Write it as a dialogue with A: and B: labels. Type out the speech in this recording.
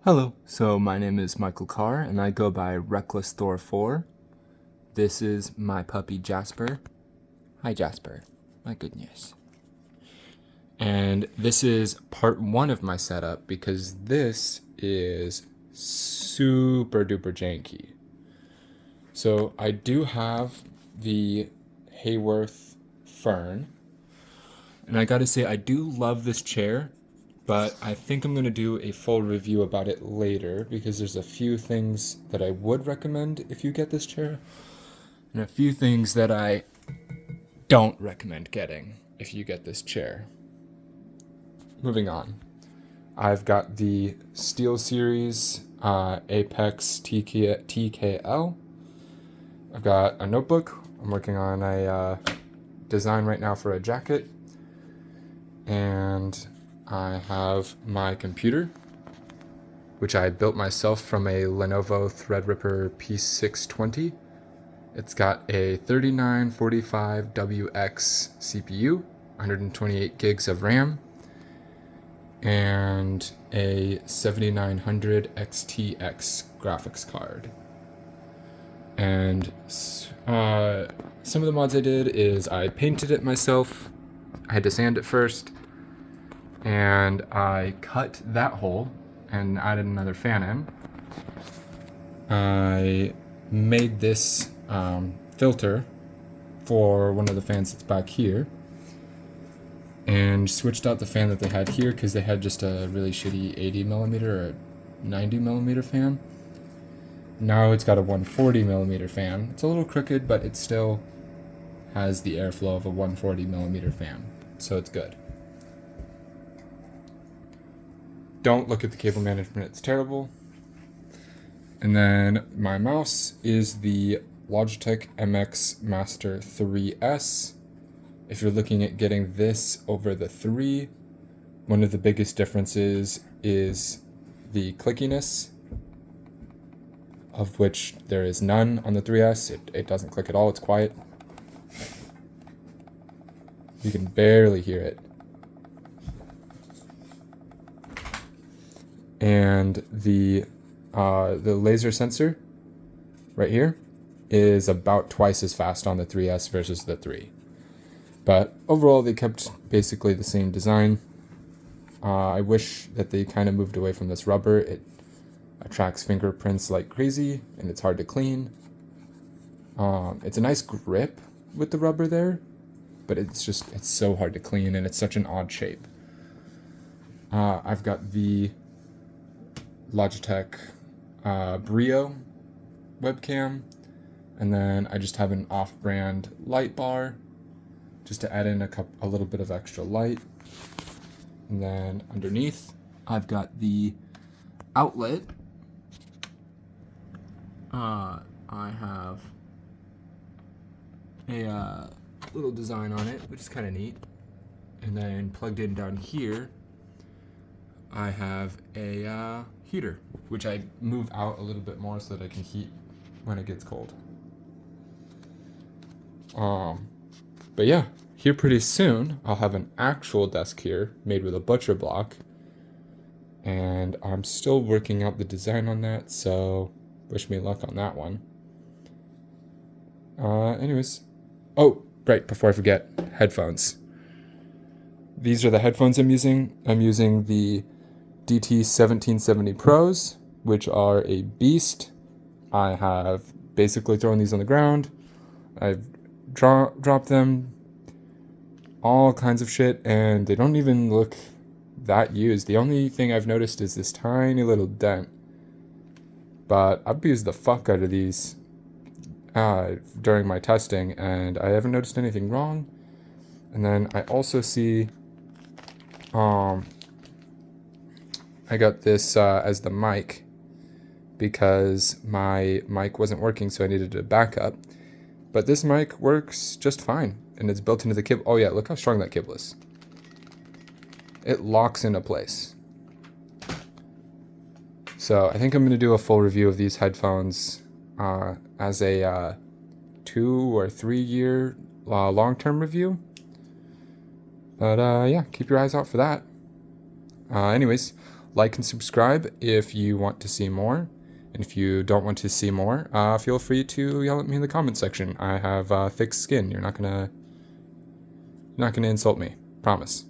A: Hello, so my name is Michael Carr and I go by Reckless Thor 4. This is my puppy Jasper. Hi Jasper, my goodness. And this is part 1 of my setup because this is super duper janky. So I do have the Hayworth Fern, and I gotta say I do love this chair, but I think I'm going to do a full review about it later because there's a few things that I would recommend if you get this chair and a few things that I don't recommend getting if you get this chair. Moving on. I've got the SteelSeries Apex TKL. I've got a notebook. I'm working on a design right now for a jacket. And I have my computer, which I built myself from a Lenovo Threadripper P620. It's got a 3945WX CPU, 128 gigs of RAM, and a 7900 XTX graphics card. And some of the mods I did is I painted it myself. I had to sand it first. And I cut that hole and added another fan in. I made this filter for one of the fans that's back here and switched out the fan that they had here because they had just a really shitty 80 millimeter or 90 millimeter fan. Now it's got a 140 millimeter fan. It's a little crooked, but it still has the airflow of a 140 millimeter fan, so it's good. Don't look at the cable management, it's terrible. And then my mouse is the Logitech MX Master 3S. If you're looking at getting this over the 3, one of the biggest differences is the clickiness, of which there is none on the 3S. It doesn't click at all, it's quiet. You can barely hear it. And the laser sensor right here is about twice as fast on the 3S versus the 3. But overall, they kept basically the same design. I wish that they kind of moved away from this rubber. It attracts fingerprints like crazy, and it's hard to clean. It's a nice grip with the rubber there, but it's so hard to clean, and it's such an odd shape. I've got the Logitech Brio webcam, and then I just have an off-brand light bar just to add in a little bit of extra light. And then underneath I've got the outlet. I have a little design on it, which is kind of neat. And then plugged in down here I have a heater, which I move out a little bit more so that I can heat when it gets cold. But yeah, here pretty soon I'll have an actual desk here made with a butcher block, and I'm still working out the design on that, so wish me luck on that one. Anyways, oh, right, before I forget, headphones. These are the headphones I'm using. I'm using the DT1770 Pros, which are a beast. I have basically thrown these on the ground. I've dropped them, all kinds of shit, and they don't even look that used. The only thing I've noticed is this tiny little dent. But I've used the fuck out of these during my testing, and I haven't noticed anything wrong. And then I also see I got this as the mic because my mic wasn't working, so I needed a backup. But this mic works just fine, and it's built into the cable. Oh yeah, look how strong that cable is. It locks into place. So I think I'm going to do a full review of these headphones as a 2 or 3 year long-term review. But yeah, keep your eyes out for that. Anyways,
B: like and subscribe if you want to see more. And if you don't want to see more, feel free to yell at me in the comment section. I have thick skin. You're not gonna insult me. Promise.